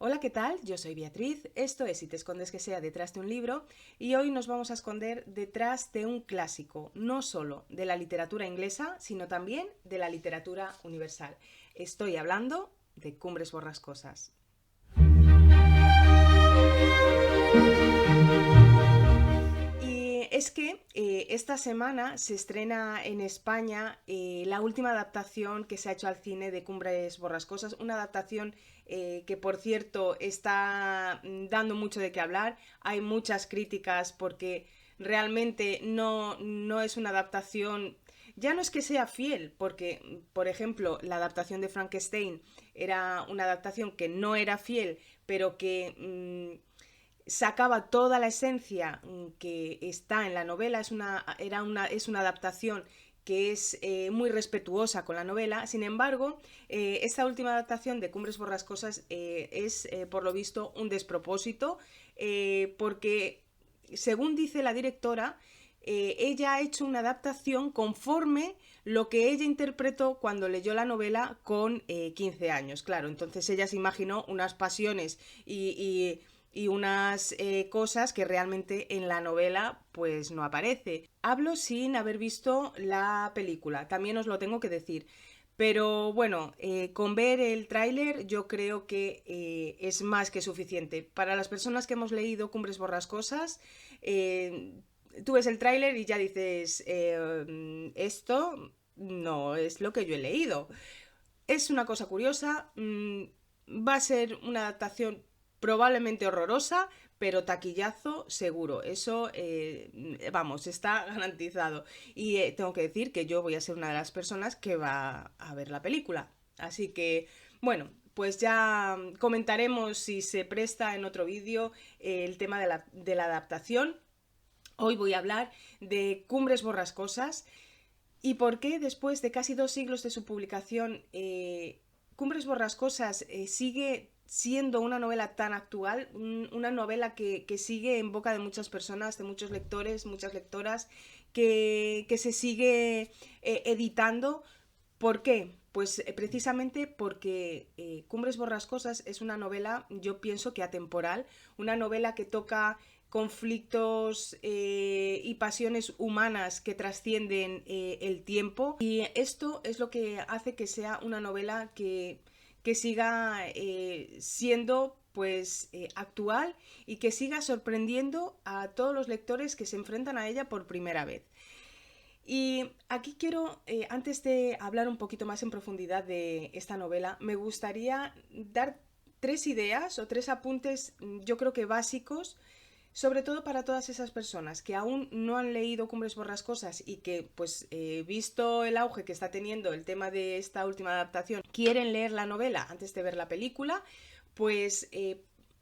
Hola, ¿qué tal? Yo soy Beatriz, esto es Si te escondes que sea detrás de un libro y hoy nos vamos a esconder detrás de un clásico, no solo de la literatura inglesa, sino también de la literatura universal. Estoy hablando de Cumbres Borrascosas. Y es que esta semana se estrena en España la última adaptación que se ha hecho al cine de Cumbres Borrascosas, una adaptación que por cierto está dando mucho de qué hablar. Hay muchas críticas porque realmente no es una adaptación, ya no es que sea fiel, porque por ejemplo la adaptación de Frankenstein era una adaptación que no era fiel, pero que sacaba toda la esencia que está en la novela. Es una adaptación que es muy respetuosa con la novela. Sin embargo, esta última adaptación de Cumbres Borrascosas es, por lo visto, un despropósito, porque, según dice la directora, ella ha hecho una adaptación conforme lo que ella interpretó cuando leyó la novela con 15 años. Claro, entonces ella se imaginó unas pasiones y unas cosas que realmente en la novela pues no aparece. Hablo sin haber visto la película, también os lo tengo que decir. Pero bueno, con ver el tráiler yo creo que es más que suficiente. Para las personas que hemos leído Cumbres Borrascosas, tú ves el tráiler y ya dices, esto no es lo que yo he leído. Es una cosa curiosa, va a ser una adaptación probablemente horrorosa, pero taquillazo seguro. Eso, vamos, está garantizado. Y tengo que decir que yo voy a ser una de las personas que va a ver la película. Así que, bueno, pues ya comentaremos si se presta en otro vídeo el tema de la adaptación. Hoy voy a hablar de Cumbres Borrascosas y por qué después de casi 2 siglos de su publicación, Cumbres Borrascosas sigue siendo una novela tan actual, una novela que sigue en boca de muchas personas, de muchos lectores, muchas lectoras, que se sigue editando. ¿Por qué? Pues precisamente porque Cumbres Borrascosas es una novela, yo pienso que atemporal, una novela que toca conflictos y pasiones humanas que trascienden el tiempo. Y esto es lo que hace que sea una novela que siga siendo pues actual y que siga sorprendiendo a todos los lectores que se enfrentan a ella por primera vez. Y aquí quiero, antes de hablar un poquito más en profundidad de esta novela, me gustaría dar 3 ideas o 3 apuntes, yo creo que básicos, sobre todo para todas esas personas que aún no han leído Cumbres Borrascosas y que, pues, visto el auge que está teniendo el tema de esta última adaptación, quieren leer la novela antes de ver la película, pues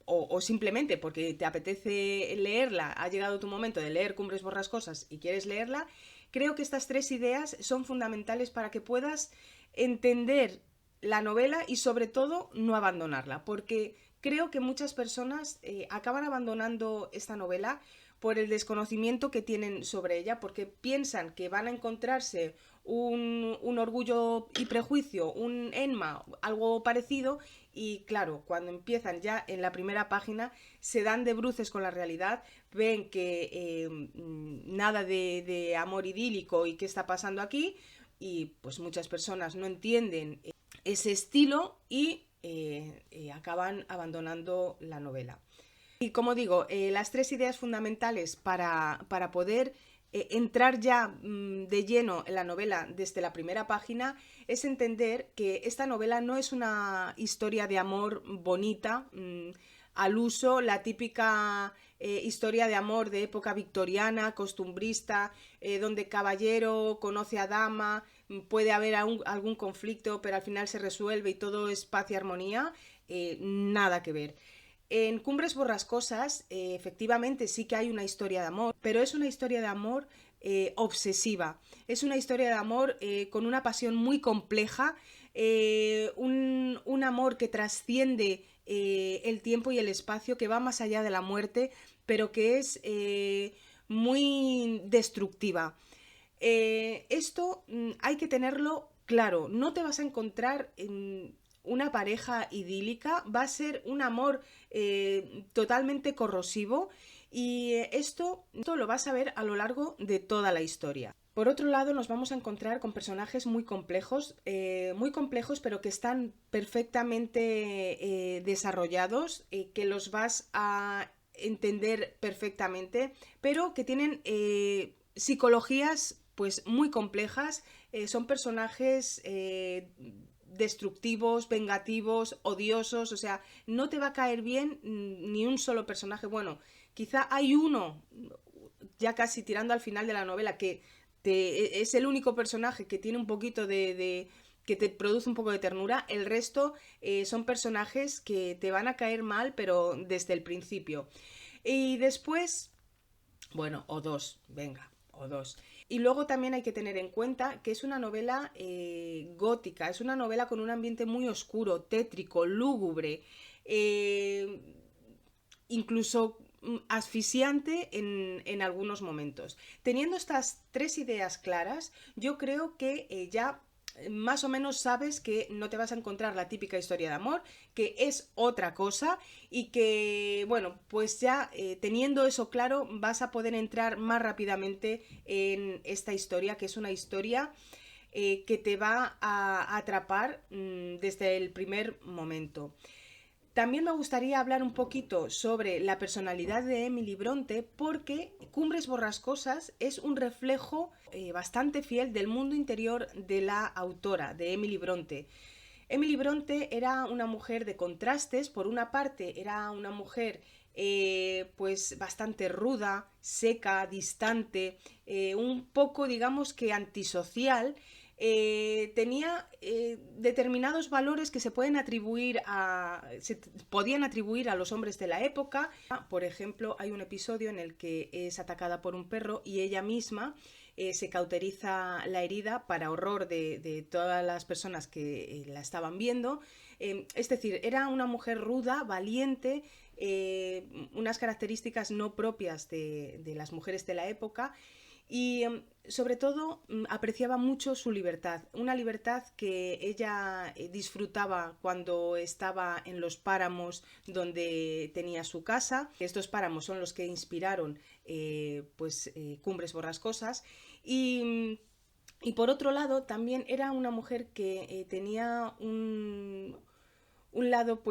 o simplemente porque te apetece leerla, ha llegado tu momento de leer Cumbres Borrascosas y quieres leerla. Creo que estas 3 ideas son fundamentales para que puedas entender la novela y sobre todo no abandonarla, porque creo que muchas personas acaban abandonando esta novela por el desconocimiento que tienen sobre ella, porque piensan que van a encontrarse un Orgullo y Prejuicio, un Enma, algo parecido, y claro, cuando empiezan ya en la primera página se dan de bruces con la realidad, ven que nada de amor idílico y qué está pasando aquí, y pues muchas personas no entienden ese estilo y acaban abandonando la novela. Y como digo, las 3 ideas fundamentales para poder entrar ya de lleno en la novela desde la primera página es entender que esta novela no es una historia de amor bonita, al uso, la típica historia de amor de época victoriana, costumbrista, donde caballero conoce a dama, puede haber algún conflicto, pero al final se resuelve y todo es paz y armonía. Nada que ver. En Cumbres Borrascosas, efectivamente sí que hay una historia de amor, pero es una historia de amor obsesiva. Es una historia de amor con una pasión muy compleja, un amor que trasciende el tiempo y el espacio, que va más allá de la muerte, pero que es muy destructiva. Esto hay que tenerlo claro. No te vas a encontrar una pareja idílica, va a ser un amor totalmente corrosivo y esto lo vas a ver a lo largo de toda la historia. Por otro lado, nos vamos a encontrar con personajes muy complejos, pero que están perfectamente desarrollados, que los vas a entender perfectamente, pero que tienen psicologías pues muy complejas. Son personajes destructivos, vengativos, odiosos, o sea, no te va a caer bien ni un solo personaje. Bueno, quizá hay uno, ya casi tirando al final de la novela, que es el único personaje que tiene un poquito que te produce un poco de ternura. El resto son personajes que te van a caer mal, pero desde el principio. Y después, bueno, o dos, venga, o dos. Y luego también hay que tener en cuenta que es una novela gótica, es una novela con un ambiente muy oscuro, tétrico, lúgubre, eh, incluso asfixiante en algunos momentos. Teniendo estas tres ideas claras, yo creo que ya más o menos sabes que no te vas a encontrar la típica historia de amor, que es otra cosa y que, bueno, pues ya teniendo eso claro vas a poder entrar más rápidamente en esta historia, que es una historia que te va a atrapar desde el primer momento. También me gustaría hablar un poquito sobre la personalidad de Emily Bronte, porque Cumbres Borrascosas es un reflejo bastante fiel del mundo interior de la autora, de Emily Bronte. Emily Bronte era una mujer de contrastes. Por una parte era una mujer pues bastante ruda, seca, distante, un poco digamos que antisocial. Tenía determinados valores que se podían atribuir a los hombres de la época. Por ejemplo, hay un episodio en el que es atacada por un perro y ella misma se cauteriza la herida para horror de todas las personas que la estaban viendo. Es decir, era una mujer ruda, valiente, unas características no propias de las mujeres de la época. Y sobre todo apreciaba mucho su libertad, una libertad que ella disfrutaba cuando estaba en los páramos donde tenía su casa. Estos páramos son los que inspiraron Cumbres Borrascosas. Y por otro lado, también era una mujer que tenía un lado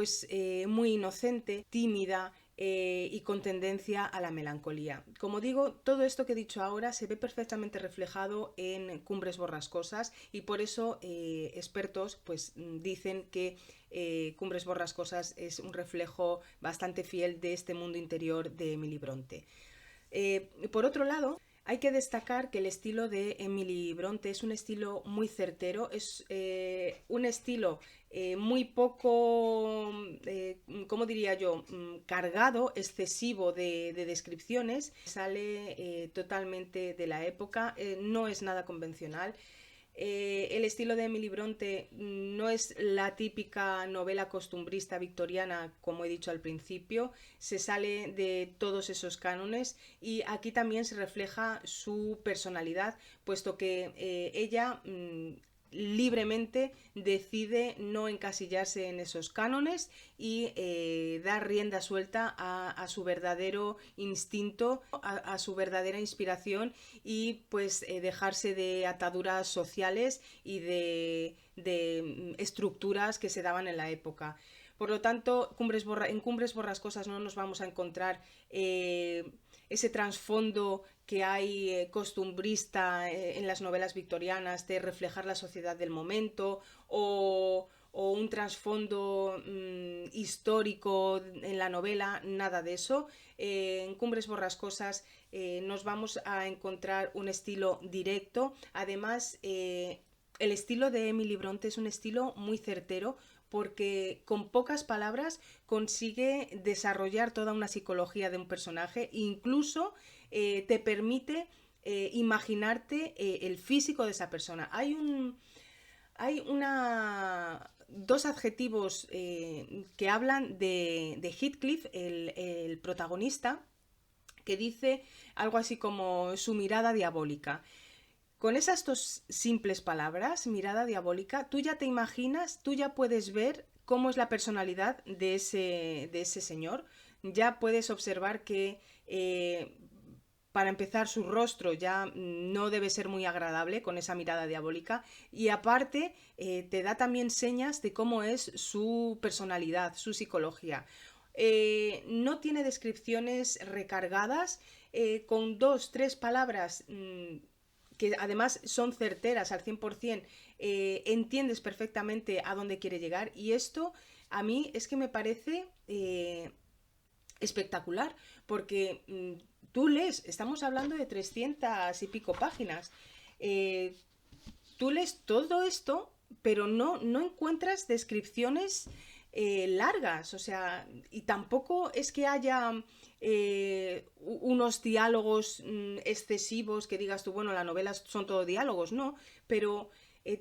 muy inocente, tímida, y con tendencia a la melancolía. Como digo, todo esto que he dicho ahora se ve perfectamente reflejado en Cumbres Borrascosas y por eso expertos dicen que Cumbres Borrascosas es un reflejo bastante fiel de este mundo interior de Emily Bronte. Por otro lado, hay que destacar que el estilo de Emily Bronte es un estilo muy certero, es un estilo muy poco, ¿cómo diría yo?, cargado, excesivo de descripciones. Sale totalmente de la época, no es nada convencional. El estilo de Emily Bronte no es la típica novela costumbrista victoriana, como he dicho al principio, se sale de todos esos cánones y aquí también se refleja su personalidad, puesto que ella libremente decide no encasillarse en esos cánones y dar rienda suelta a su verdadero instinto, a su verdadera inspiración y dejarse de ataduras sociales y de estructuras que se daban en la época. Por lo tanto, en Cumbres Borrascosas no nos vamos a encontrar ese trasfondo que hay costumbrista en las novelas victorianas de reflejar la sociedad del momento o un trasfondo histórico en la novela, nada de eso. En Cumbres Borrascosas nos vamos a encontrar un estilo directo. Además, el estilo de Emily Bronte es un estilo muy certero, porque con pocas palabras consigue desarrollar toda una psicología de un personaje, incluso te permite imaginarte el físico de esa persona. Hay dos adjetivos que hablan de Heathcliff, el protagonista, que dice algo así como su mirada diabólica. Con esas dos simples palabras, mirada diabólica, tú ya te imaginas, tú ya puedes ver cómo es la personalidad de ese señor. Ya puedes observar que, para empezar, su rostro ya no debe ser muy agradable con esa mirada diabólica. Y aparte, te da también señas de cómo es su personalidad, su psicología. No tiene descripciones recargadas, con dos, tres palabras, que además son certeras al 100%, entiendes perfectamente a dónde quiere llegar, y esto a mí es que me parece espectacular, porque tú lees, estamos hablando de 300 y pico páginas, eh, tú lees todo esto, pero no encuentras descripciones largas, o sea, y tampoco es que haya unos diálogos excesivos que digas tú, bueno, las novelas son todo diálogos, no, pero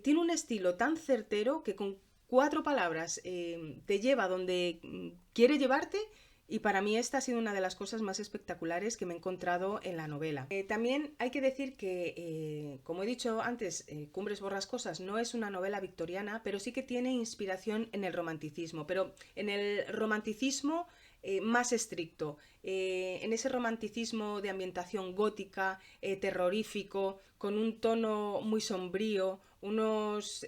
tiene un estilo tan certero que con cuatro palabras te lleva donde quiere llevarte, y para mí esta ha sido una de las cosas más espectaculares que me he encontrado en la novela. También hay que decir que, como he dicho antes, Cumbres Borrascosas no es una novela victoriana, pero sí que tiene inspiración en el romanticismo, pero en el romanticismo más estricto, en ese romanticismo de ambientación gótica, terrorífico, con un tono muy sombrío, unos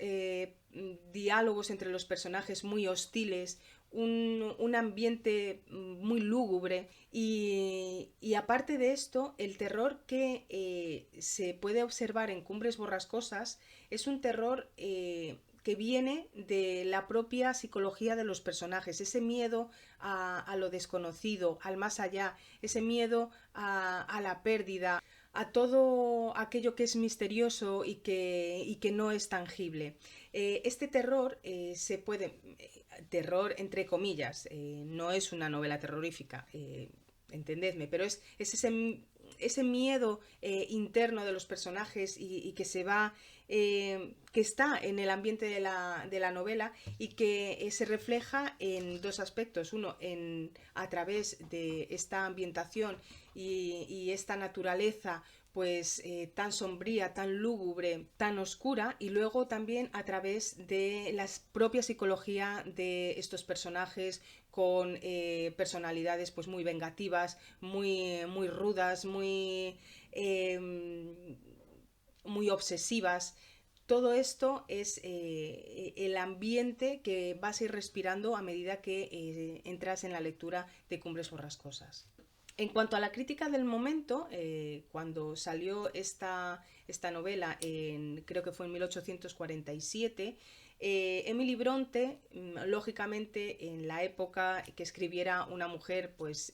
diálogos entre los personajes muy hostiles, un ambiente muy lúgubre, y aparte de esto, el terror que se puede observar en Cumbres Borrascosas es un terror que viene de la propia psicología de los personajes, ese miedo a lo desconocido, al más allá, ese miedo a la pérdida, a todo aquello que es misterioso y que no es tangible. Este terror se puede, terror entre comillas, no es una novela terrorífica, entendedme, pero es ese miedo interno de los personajes, y que se va, que está en el ambiente de la novela, y que se refleja en dos aspectos. Uno, a través de esta ambientación y esta naturaleza pues tan sombría, tan lúgubre, tan oscura, y luego también a través de la propia psicología de estos personajes con personalidades pues muy vengativas, muy rudas, muy obsesivas. Todo esto es el ambiente que vas a ir respirando a medida que entras en la lectura de Cumbres Borrascosas. En cuanto a la crítica del momento, cuando salió esta novela, creo que fue en 1847, Emily Bronte, lógicamente, en la época que escribiera una mujer, pues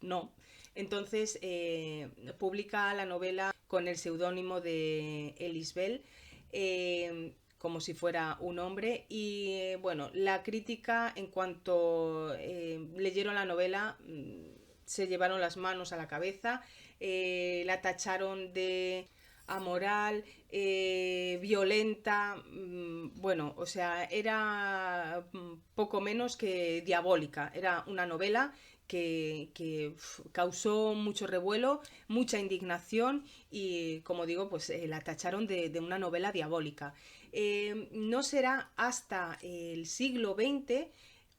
no. Entonces publica la novela con el seudónimo de Ellis Bell, como si fuera un hombre, y bueno, la crítica, en cuanto leyeron la novela, se llevaron las manos a la cabeza, la tacharon de amoral, violenta, bueno, o sea, era poco menos que diabólica. Era una novela que causó mucho revuelo, mucha indignación, y, como digo, pues la tacharon de una novela diabólica. No será hasta el siglo XX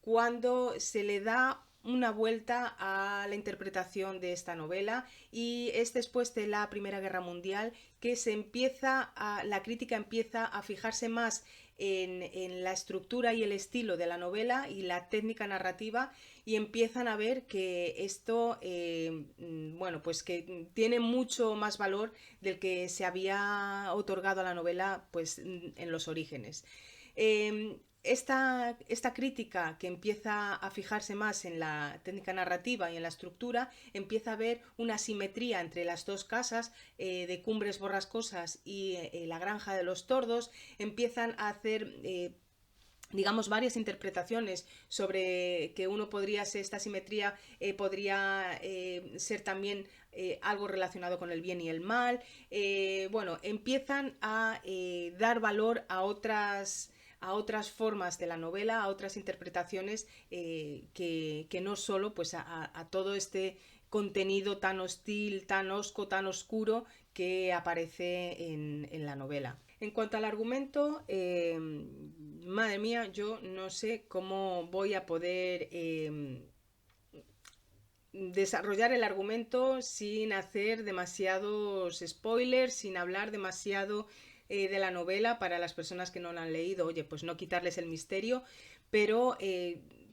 cuando se le da una vuelta a la interpretación de esta novela, y es después de la Primera Guerra Mundial que la crítica empieza a fijarse más en la estructura y el estilo de la novela y la técnica narrativa, y empiezan a ver que esto, bueno, pues que tiene mucho más valor del que se había otorgado a la novela, pues en los orígenes. Esta crítica, que empieza a fijarse más en la técnica narrativa y en la estructura, empieza a ver una simetría entre las dos casas, de Cumbres Borrascosas y La Granja de los Tordos. Empiezan a hacer, digamos, varias interpretaciones sobre que uno podría ser, esta simetría podría ser también algo relacionado con el bien y el mal. Bueno, empiezan a dar valor a otras formas de la novela, a otras interpretaciones, que no solo pues a todo este contenido tan hostil, tan hosco, tan oscuro que aparece en la novela. En cuanto al argumento, madre mía, yo no sé cómo voy a poder desarrollar el argumento sin hacer demasiados spoilers, sin hablar demasiado de la novela para las personas que no la han leído. Oye, pues no quitarles el misterio, pero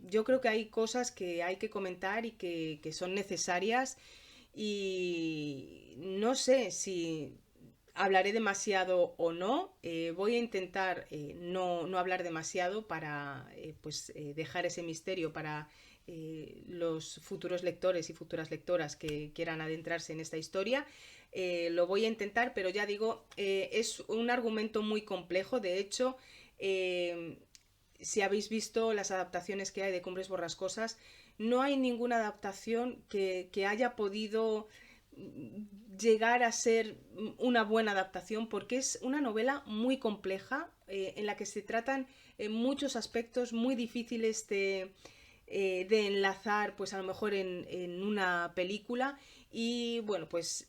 yo creo que hay cosas que hay que comentar y que son necesarias, y no sé si hablaré demasiado o no. Voy a intentar no hablar demasiado para dejar ese misterio para los futuros lectores y futuras lectoras que quieran adentrarse en esta historia. Lo voy a intentar, pero ya digo, es un argumento muy complejo. De hecho, si habéis visto las adaptaciones que hay de Cumbres Borrascosas, no hay ninguna adaptación que haya podido llegar a ser una buena adaptación, porque es una novela muy compleja, en la que se tratan muchos aspectos muy difíciles de enlazar, pues a lo mejor en una película. Y bueno, pues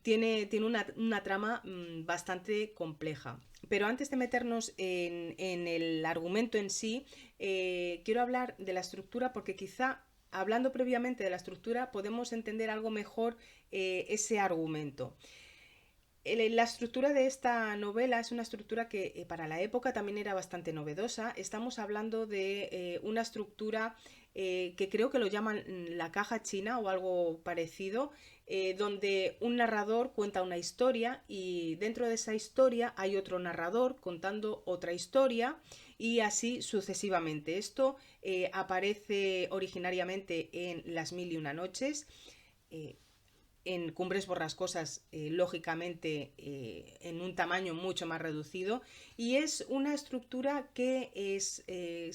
tiene una trama bastante compleja. Pero antes de meternos en el argumento en sí, quiero hablar de la estructura, porque quizá hablando previamente de la estructura podemos entender algo mejor ese argumento. La estructura de esta novela es una estructura que para la época también era bastante novedosa. Estamos hablando de una estructura que creo que lo llaman la caja china o algo parecido, donde un narrador cuenta una historia y dentro de esa historia hay otro narrador contando otra historia, y así sucesivamente. Esto aparece originariamente en Las Mil y una Noches. En Cumbres Borrascosas, lógicamente, en un tamaño mucho más reducido, y es una estructura que es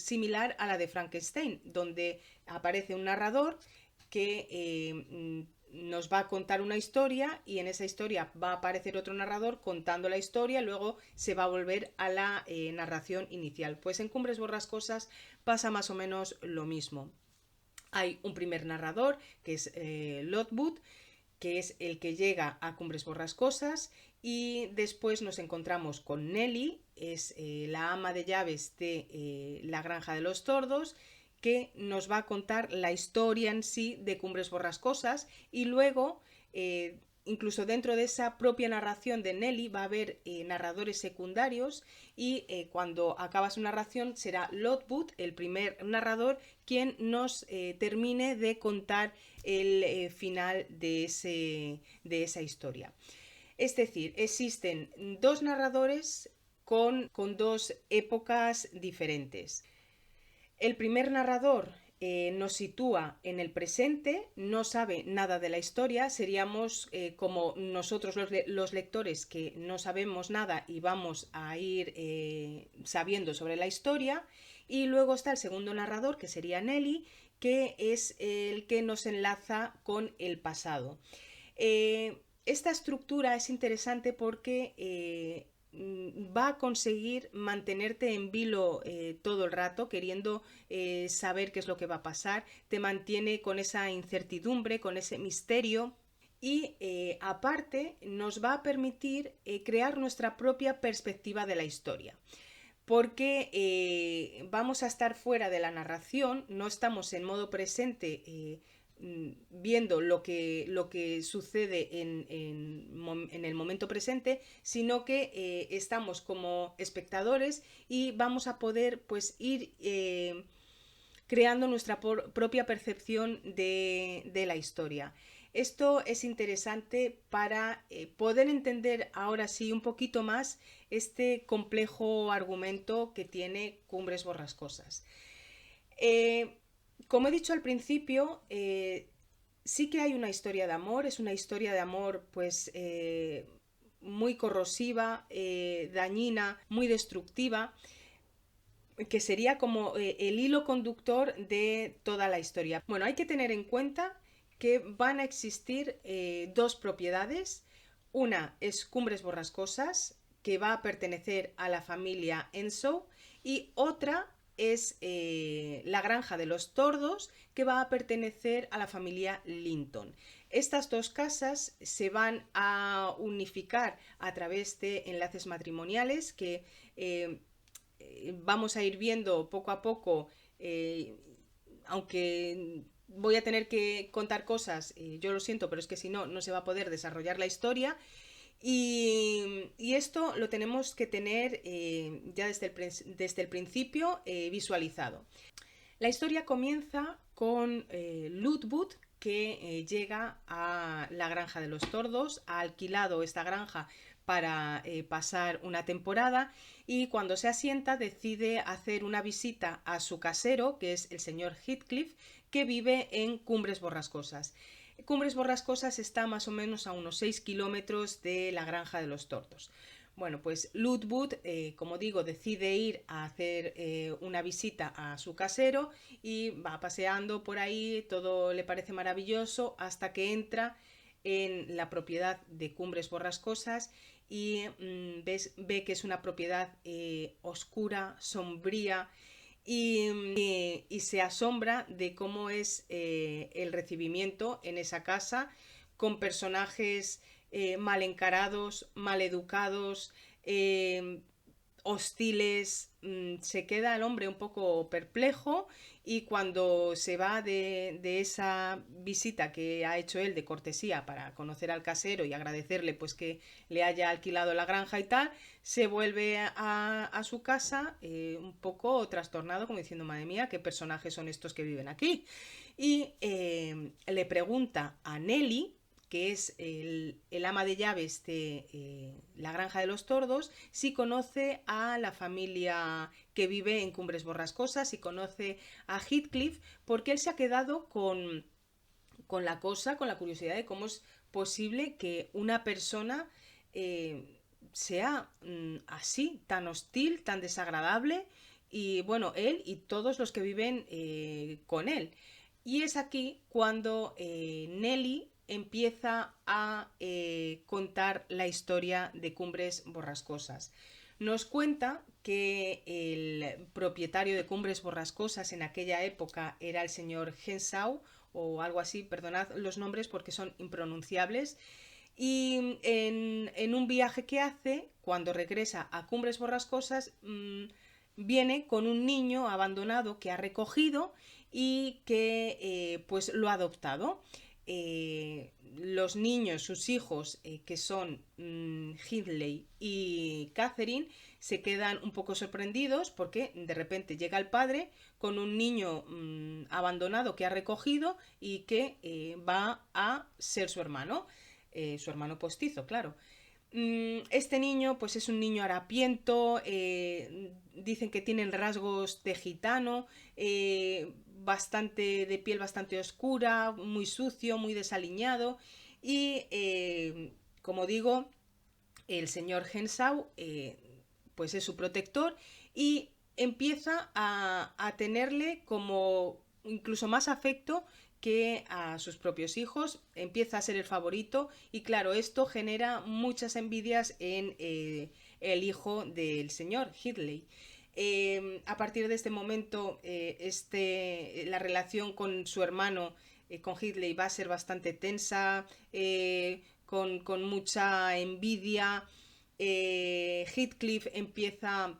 similar a la de Frankenstein, donde aparece un narrador que nos va a contar una historia, y en esa historia va a aparecer otro narrador contando la historia, luego se va a volver a la narración inicial. Pues en Cumbres Borrascosas pasa más o menos lo mismo. Hay un primer narrador, que es Lockwood, que es el que llega a Cumbres Borrascosas, y después nos encontramos con Nelly, es la ama de llaves de la Granja de los Tordos, que nos va a contar la historia en sí de Cumbres Borrascosas, y luego incluso dentro de esa propia narración de Nelly va a haber narradores secundarios, y cuando acaba su narración será Lockwood, el primer narrador, quien nos termine de contar el final de esa historia. Es decir, existen dos narradores con dos épocas diferentes. El primer narrador nos sitúa en el presente, no sabe nada de la historia, seríamos como nosotros los lectores, que no sabemos nada y vamos a ir sabiendo sobre la historia. Y luego está el segundo narrador, que sería Nelly, que es el que nos enlaza con el pasado. Esta estructura es interesante porque va a conseguir mantenerte en vilo todo el rato, queriendo saber qué es lo que va a pasar. Te mantiene con esa incertidumbre, con ese misterio, y aparte nos va a permitir crear nuestra propia perspectiva de la historia, porque vamos a estar fuera de la narración, no estamos en modo presente viendo lo que sucede en el momento presente, sino que estamos como espectadores y vamos a poder pues ir creando nuestra propia percepción de la historia. Esto es interesante para poder entender ahora sí un poquito más este complejo argumento que tiene Cumbres Borrascosas. Como he dicho al principio, sí que hay una historia de amor, es una historia de amor pues muy corrosiva, dañina, muy destructiva, que sería como el hilo conductor de toda la historia. Bueno, hay que tener en cuenta que van a existir dos propiedades. Una es Cumbres Borrascosas, que va a pertenecer a la familia Ensou, y otra es la granja de los Tordos, que va a pertenecer a la familia Linton. Estas dos casas se van a unificar a través de enlaces matrimoniales que vamos a ir viendo poco a poco, aunque voy a tener que contar cosas, yo lo siento, pero es que si no, no se va a poder desarrollar la historia. Y esto lo tenemos que tener ya desde el principio visualizado. La historia comienza con Ludwood, que llega a la granja de los Tordos, ha alquilado esta granja para pasar una temporada, y cuando se asienta decide hacer una visita a su casero, que es el señor Heathcliff, que vive en Cumbres Borrascosas. Cumbres Borrascosas está más o menos a unos 6 kilómetros de la granja de los Tordos. Bueno, pues Ludwood, como digo, decide ir a hacer una visita a su casero y va paseando por ahí, todo le parece maravilloso hasta que entra en la propiedad de Cumbres Borrascosas y ve que es una propiedad oscura, sombría, y se asombra de cómo es el recibimiento en esa casa, con personajes mal encarados, mal educados, hostiles. Se queda el hombre un poco perplejo, y cuando se va de esa visita que ha hecho él de cortesía para conocer al casero y agradecerle pues que le haya alquilado la granja y tal, se vuelve a su casa un poco trastornado, como diciendo, madre mía, qué personajes son estos que viven aquí. Y le pregunta a Nelly, que es el ama de llaves de la granja de los Tordos, si conoce a la familia que vive en Cumbres Borrascosas, si conoce a Heathcliff, porque él se ha quedado con la cosa, con la curiosidad de cómo es posible que una persona sea así, tan hostil, tan desagradable, y bueno, él y todos los que viven con él. Y es aquí cuando Nelly empieza a contar la historia de Cumbres Borrascosas. Nos cuenta que el propietario de Cumbres Borrascosas en aquella época era el señor Henshaw o algo así, perdonad los nombres porque son impronunciables, y en un viaje que hace, cuando regresa a Cumbres Borrascosas, viene con un niño abandonado que ha recogido y que pues lo ha adoptado. Los niños, sus hijos, que son Hindley y Catherine, se quedan un poco sorprendidos porque de repente llega el padre con un niño abandonado que ha recogido y que va a ser su hermano postizo, claro. Este niño pues es un niño harapiento, dicen que tienen rasgos de gitano, bastante de piel bastante oscura, muy sucio, muy desaliñado, y como digo, el señor Henshaw pues es su protector y empieza a tenerle como incluso más afecto que a sus propios hijos, empieza a ser el favorito, y claro, esto genera muchas envidias en el hijo del señor Hindley. A partir de este momento, la relación con su hermano, con Hindley, va a ser bastante tensa, con mucha envidia. Heathcliff empieza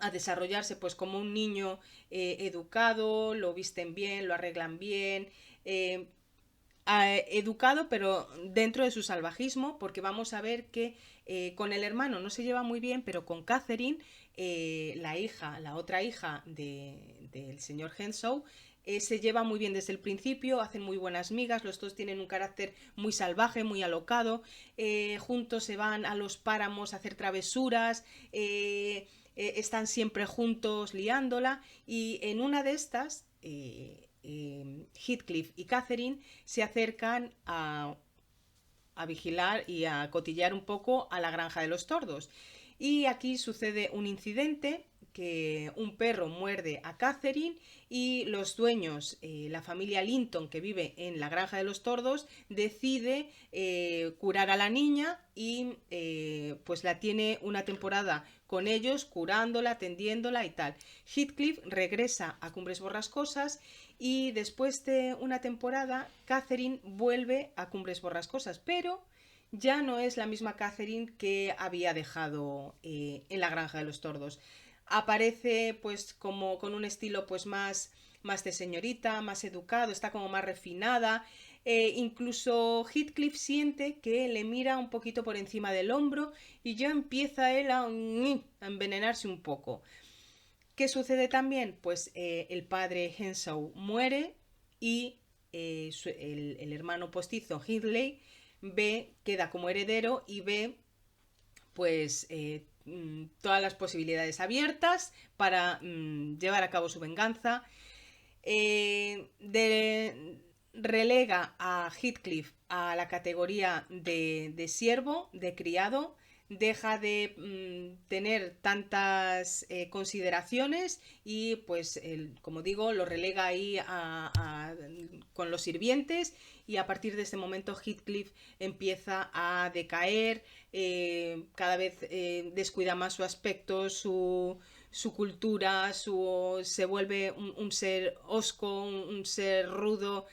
a desarrollarse pues como un niño educado, lo visten bien, lo arreglan bien, educado pero dentro de su salvajismo, porque vamos a ver que con el hermano no se lleva muy bien, pero con Catherine, la otra hija del señor Henshaw, se lleva muy bien desde el principio, hacen muy buenas migas, los dos tienen un carácter muy salvaje, muy alocado, juntos se van a los páramos a hacer travesuras, están siempre juntos liándola, y en una de estas Heathcliff y Catherine se acercan a vigilar y a cotillear un poco a la granja de los Tordos. Y aquí sucede un incidente, que un perro muerde a Catherine y los dueños, la familia Linton que vive en la granja de los Tordos, decide curar a la niña y pues la tiene una temporada con ellos, curándola, atendiéndola y tal. Heathcliff regresa a Cumbres Borrascosas y después de una temporada, Catherine vuelve a Cumbres Borrascosas, pero ya no es la misma Catherine que había dejado en la Granja de los Tordos. Aparece pues como con un estilo pues más de señorita, más educado, está como más refinada. Incluso Heathcliff siente que le mira un poquito por encima del hombro y ya empieza él a envenenarse un poco. ¿Qué sucede también? Pues el padre Henshaw muere y el hermano postizo Hindley queda como heredero y ve pues todas las posibilidades abiertas para llevar a cabo su venganza. Relega a Heathcliff a la categoría de siervo, de criado, deja de tener tantas consideraciones y pues como digo lo relega ahí con los sirvientes y a partir de ese momento Heathcliff empieza a decaer, cada vez descuida más su aspecto, su cultura, se vuelve un ser hosco, un ser rudo,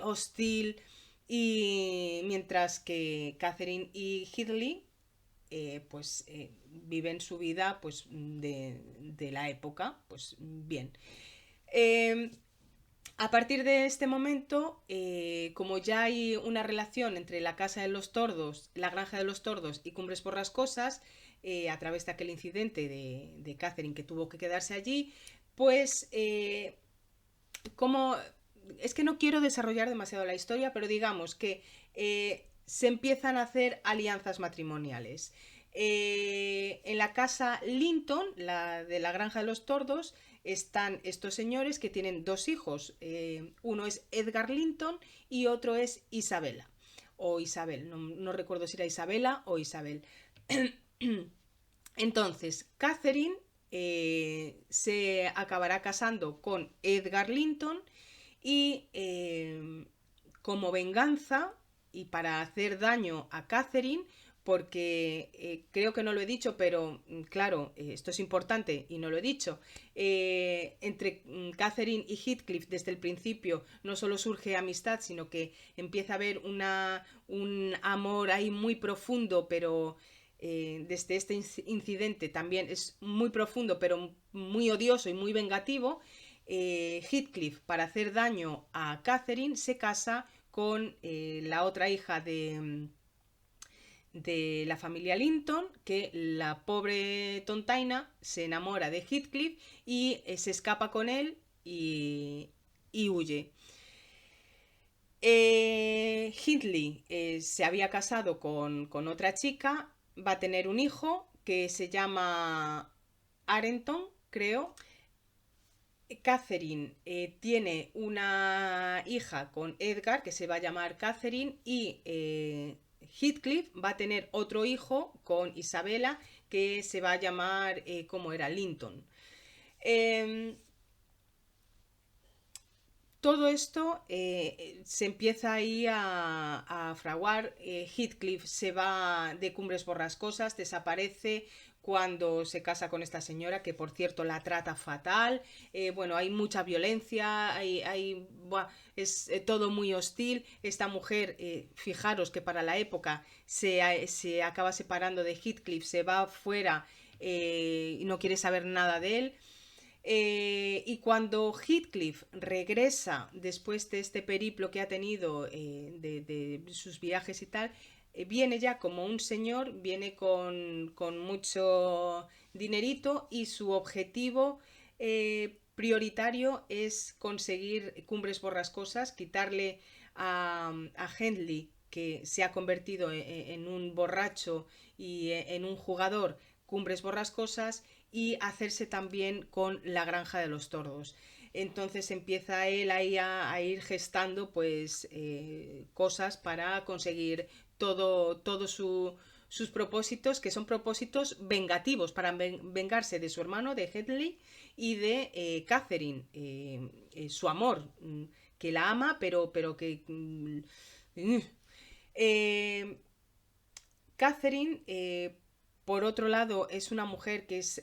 hostil, y mientras que Catherine y Heathcliff viven su vida pues de la época, pues bien. A partir de este momento, como ya hay una relación entre la Casa de los Tordos, la Granja de los Tordos y Cumbres Borrascosas, a través de aquel incidente de Catherine que tuvo que quedarse allí, pues como es que no quiero desarrollar demasiado la historia, pero digamos que se empiezan a hacer alianzas matrimoniales. En la casa Linton, la de la Granja de los Tordos, están estos señores que tienen dos hijos. Uno es Edgar Linton y otro es Isabela. O Isabel, no recuerdo si era Isabela o Isabel. Entonces, Catherine se acabará casando con Edgar Linton y como venganza y para hacer daño a Catherine, porque creo que no lo he dicho, pero claro, esto es importante y no lo he dicho, entre Catherine y Heathcliff desde el principio no solo surge amistad, sino que empieza a haber un amor ahí muy profundo, pero desde este incidente también es muy profundo, pero muy odioso y muy vengativo. Heathcliff, para hacer daño a Catherine, se casa con la otra hija de la familia Linton, que la pobre tontaina se enamora de Heathcliff y se escapa con él y huye. Hindley se había casado con otra chica, va a tener un hijo que se llama Arenton, creo. Catherine tiene una hija con Edgar que se va a llamar Catherine y Heathcliff va a tener otro hijo con Isabela que se va a llamar, ¿cómo era? Linton. Todo esto se empieza ahí a fraguar. Heathcliff se va de Cumbres Borrascosas, desaparece cuando se casa con esta señora, que por cierto la trata fatal. Bueno, hay mucha violencia, es todo muy hostil. Esta mujer, fijaros que para la época se acaba separando de Heathcliff, se va fuera y no quiere saber nada de él. Y cuando Heathcliff regresa después de este periplo que ha tenido de sus viajes y tal, viene ya como un señor, viene con mucho dinerito y su objetivo prioritario es conseguir Cumbres Borrascosas, quitarle a Hindley, que se ha convertido en un borracho y en un jugador, Cumbres Borrascosas, y hacerse también con la Granja de los Tordos. Entonces empieza él ahí a ir gestando pues cosas para conseguir todo sus propósitos, que son propósitos vengativos, para vengarse de su hermano, de Headley, y de Catherine, su amor, que la ama, pero que... Catherine Por otro lado, es una mujer que es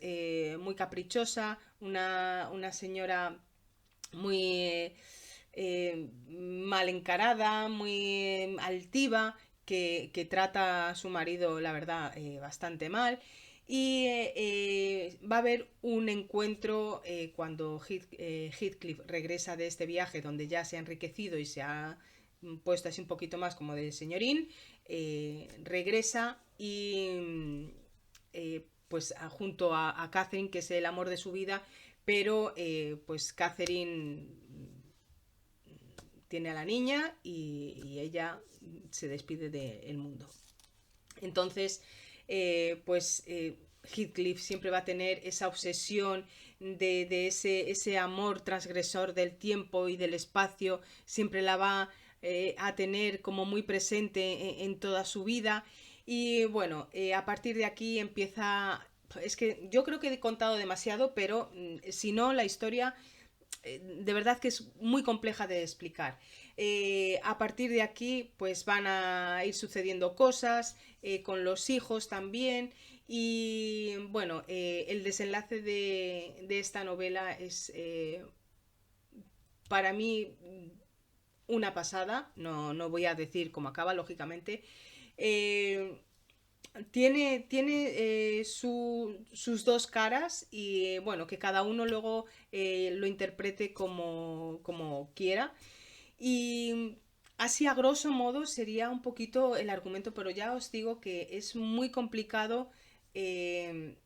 muy caprichosa, una señora muy mal encarada, muy altiva, que trata a su marido, la verdad, bastante mal. Y va a haber un encuentro cuando Heathcliff regresa de este viaje donde ya se ha enriquecido y se ha puesto así un poquito más como de señorín, regresa y pues junto a Catherine, que es el amor de su vida, pero pues Catherine tiene a la niña y ella se despide del mundo. Entonces, Heathcliff siempre va a tener esa obsesión de ese amor transgresor del tiempo y del espacio, siempre la va a tener como muy presente en toda su vida. Y bueno, a partir de aquí empieza... Es que yo creo que he contado demasiado, pero si no, la historia de verdad que es muy compleja de explicar. A partir de aquí, pues van a ir sucediendo cosas con los hijos también. Y bueno, el desenlace de esta novela es para mí una pasada. No voy a decir cómo acaba, lógicamente. Eh, tiene sus dos caras y bueno, que cada uno luego lo interprete como quiera. Y así a grosso modo sería un poquito el argumento, pero ya os digo que es muy complicado eh,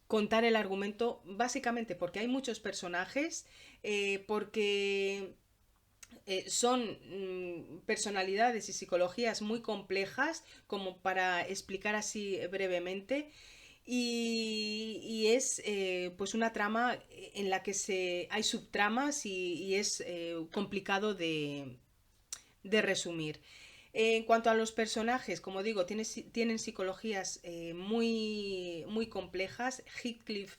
contar el argumento, básicamente porque hay muchos personajes, porque son personalidades y psicologías muy complejas como para explicar así brevemente y es pues una trama en la que hay subtramas y es complicado de resumir. En cuanto a los personajes, como digo, tienen psicologías muy complejas. Heathcliff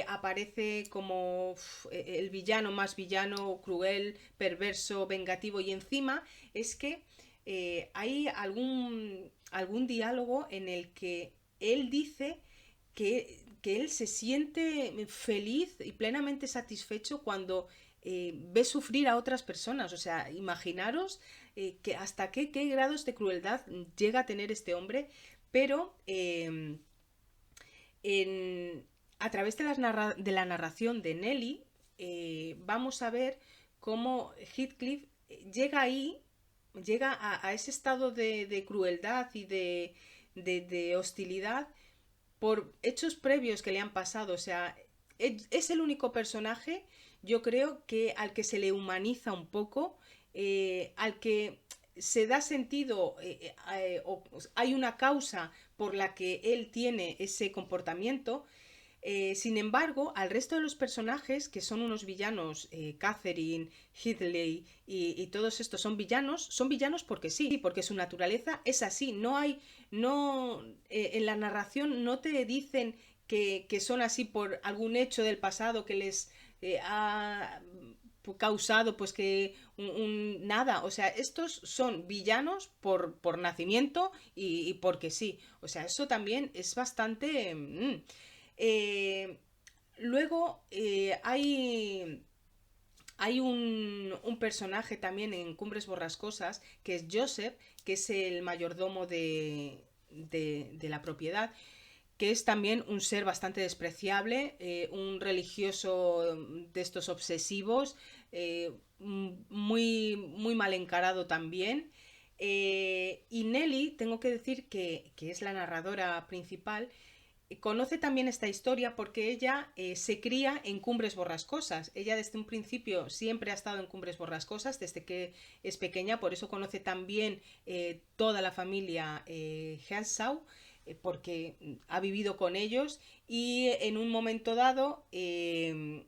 aparece como el villano más villano, cruel, perverso, vengativo y encima es que hay algún diálogo en el que él dice que él se siente feliz y plenamente satisfecho cuando ve sufrir a otras personas. O sea, imaginaros que hasta qué grados de crueldad llega a tener este hombre, pero en, a través de la narración de Nelly vamos a ver cómo Heathcliff llega ahí, llega a ese estado de crueldad y de hostilidad por hechos previos que le han pasado. O sea, es el único personaje, yo creo, que al que se le humaniza un poco, al que se da sentido, hay una causa por la que él tiene ese comportamiento. Sin embargo, al resto de los personajes, que son unos villanos, Catherine, Heathcliff y todos estos son villanos porque sí, porque su naturaleza es así. No hay, no, en la narración no te dicen que son así por algún hecho del pasado que les ha causado pues que nada, o sea, estos son villanos por nacimiento y porque sí, o sea, eso también es bastante... eh, luego hay un personaje también en Cumbres Borrascosas que es Joseph, que es el mayordomo de la propiedad, que es también un ser bastante despreciable, un religioso de estos obsesivos, muy mal encarado también. Y Nelly, tengo que decir que es la narradora principal, conoce también esta historia porque ella se cría en Cumbres Borrascosas. Ella desde un principio siempre ha estado en Cumbres Borrascosas, desde que es pequeña, por eso conoce también toda la familia Henshaw, porque ha vivido con ellos y en un momento dado el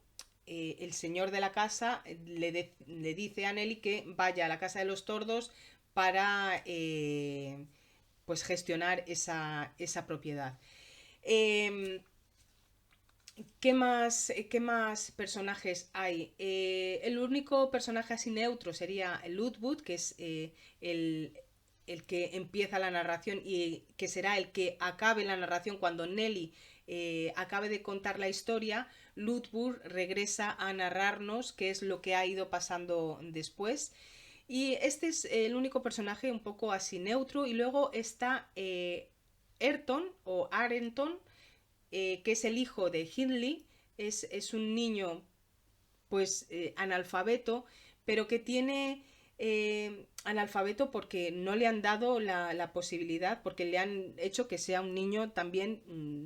señor de la casa le dice a Nelly que vaya a la casa de los tordos para pues gestionar esa propiedad. Eh, qué más personajes hay? El único personaje así neutro sería Ludwood, que es el, el que empieza la narración y que será el que acabe la narración cuando Nelly acabe de contar la historia, Ludwig regresa a narrarnos qué es lo que ha ido pasando después. Y este es el único personaje un poco así neutro. Y luego está Ayrton o Arenton, que es el hijo de Hindley. Es un niño pues analfabeto, pero que tiene analfabeto porque no le han dado la posibilidad, porque le han hecho que sea un niño también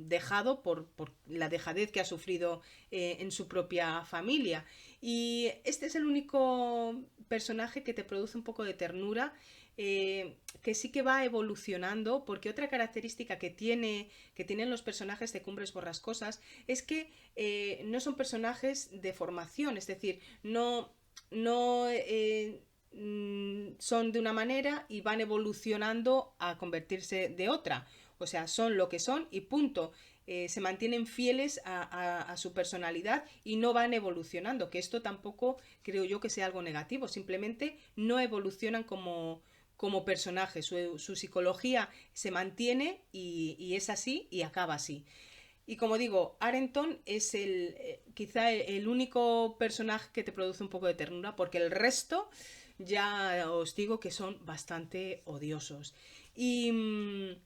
dejado por la dejadez que ha sufrido en su propia familia. Y este es el único personaje que te produce un poco de ternura, que sí que va evolucionando, porque otra característica que tienen los personajes de Cumbres Borrascosas es que no son personajes de formación, es decir, no son de una manera y van evolucionando a convertirse de otra. O sea, son lo que son y punto. Se mantienen fieles a su personalidad y no van evolucionando, que esto tampoco creo yo que sea algo negativo, simplemente no evolucionan como personajes, su psicología se mantiene y es así y acaba así. Y como digo, Arenton es quizá el único personaje que te produce un poco de ternura, porque el resto ya os digo que son bastante odiosos. Y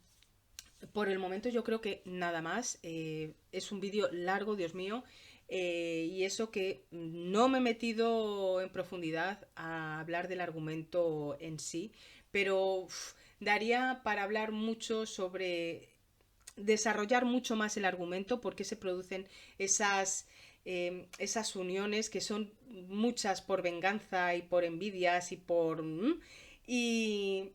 por el momento yo creo que nada más. Es un vídeo largo, Dios mío. Y eso que no me he metido en profundidad a hablar del argumento en sí, pero daría para hablar mucho sobre desarrollar mucho más el argumento, porque se producen esas uniones que son muchas por venganza y por envidias y por y,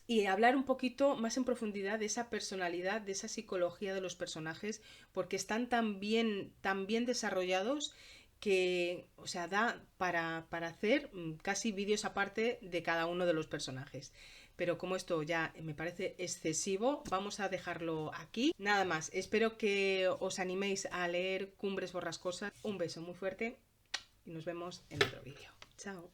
y hablar un poquito más en profundidad de esa personalidad, de esa psicología de los personajes, porque están tan bien desarrollados que, o sea, da para hacer casi vídeos aparte de cada uno de los personajes. Pero como esto ya me parece excesivo, vamos a dejarlo aquí. Nada más, espero que os animéis a leer Cumbres Borrascosas. Un beso muy fuerte y nos vemos en otro vídeo. Chao.